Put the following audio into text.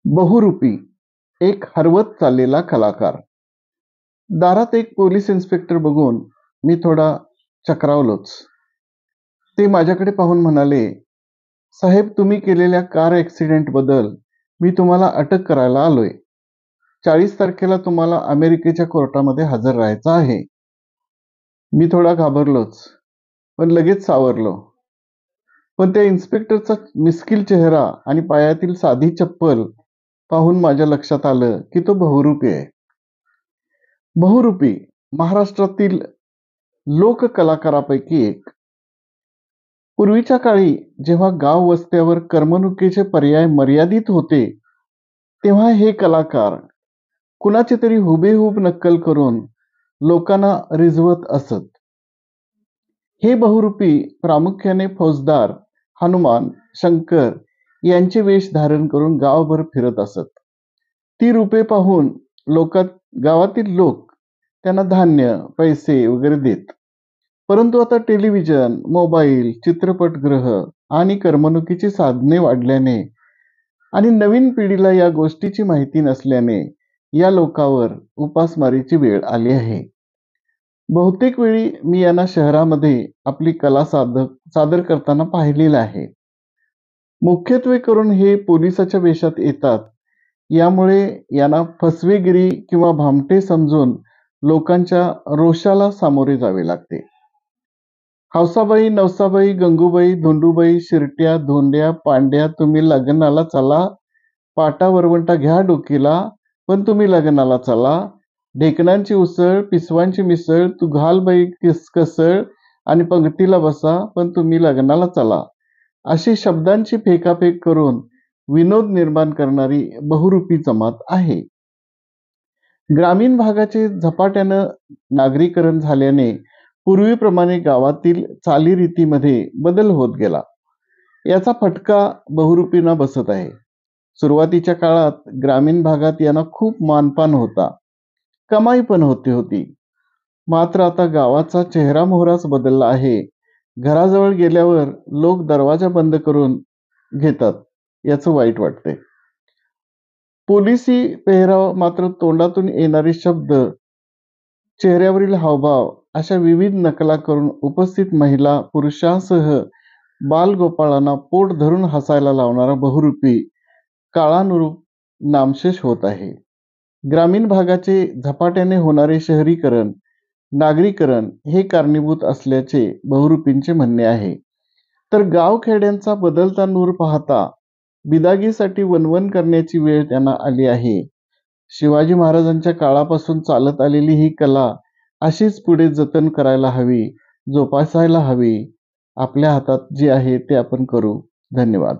बहुरूपी एक हरवत चाललेला कलाकार. दारात एक पोलीस इन्स्पेक्टर बघून मी थोडा चक्रावलोच. ते माझ्याकडे पाहून म्हणाले, साहेब, तुम्ही केलेल्या कार ॲक्सिडेंट बद्दल मी तुम्हाला अटक करायला आलोय. 40 तारखेला तुम्हाला अमेरिकेच्या कोर्टामध्ये हजर राहायचं आहे. मी थोडा घाबरलोच, पण लगेच सावरलो. पण त्या इन्स्पेक्टरचा मिस्किल चेहरा आणि पायातील साधी चप्पल पाहून माझ्या लक्षात आलं की तो बहुरूपी आहे. बहुरूपी महाराष्ट्रातील लोककलाकारापैकी एक. पूर्वीच्या काळी जेव्हा गाव वस्त्यावर करमणुकीचे पर्याय मर्यादित होते, तेव्हा हे कलाकार कुणाची तरी हुबेहूब नक्कल करून लोकांना रिझवत असत. हे बहुरूपी प्रामुख्याने फौजदार, हनुमान, शंकर यांचे वेश धारण करून गावभर फिरत असत. ती रूपे पाहून गावातील लोक त्यांना धान्य, पैसे वगैरे देत. परंतु आता टेलिव्हिजन, मोबाईल, चित्रपटगृह आणि करमणुकीची साधने वाढल्याने आणि नवीन पिढीला या गोष्टीची माहिती नसल्याने या लोकांवर उपासमारीची वेळ आली आहे. बहुतेक वेळी मी यांना शहरामध्ये आपली कला सादर करताना पाहिलेलं आहे. मुख्यत्वे करून हे पोलिसाच्या वेशात येतात. यामुळे यांना फसवेगिरी किंवा भामटे समजून लोकांच्या रोषाला सामोरे जावे लागते. हौसाबाई, नवसाबाई, गंगूबाई, धोंडूबाई, शिरट्या, धोंड्या, पांड्या, तुम्ही लग्नाला चला. पाटा वरवंटा घ्या डोकीला, पण तुम्ही लग्नाला चला. ढेकणांची उसळ, पिसवांची मिसळ, तू घाल बाई कसळ आणि पंक्तीला बसा, पण तुम्ही लग्नाला चला. अशी शब्दांची फेकाफेक करून विनोद निर्माण करणारी बहुरूपी जमात आहे. ग्रामीण भागाचे झपाट्यानं नागरीकरण झाल्याने पूर्वीप्रमाणे गावातील चालीरीतीमध्ये बदल होत गेला. याचा फटका बहुरूपींना बसत आहे. सुरुवातीच्या काळात ग्रामीण भागात यांना खूप मानपान होता, कमाई पण होती. मात्र आता गावाचा चेहरामोहराच बदलला आहे. घराजवळ गेल्यावर लोक दरवाजा बंद करून घेतात. याचं वाईट वाटतंय. पोलिसी पेहराव मात्र तोंडातून येणारे शब्द, चेहऱ्यावरील हावभाव अशा विविध नकला करून उपस्थित महिला पुरुषांसह बालगोपाळांना पोट धरून हसायला लावणारा बहुरूपी काळानुरूप नामशेष होत आहे. ग्रामीण भागाचे झपाट्याने होणारे शहरीकरण, नागरीकरण हे कारणीभूत असल्याचे बहुरूपींचे म्हणणे आहे. तर गावखेड्यांचा बदलता नूर पाहता बिदागीसाठी वणवण करण्याची वेळ त्यांना आली आहे. शिवाजी महाराजांच्या काळापासून चालत आलेली ही कला अशीच पुढे जतन करायला हवी, जोपासायला हवी. आपल्या हातात जे आहे ते आपण करू. धन्यवाद.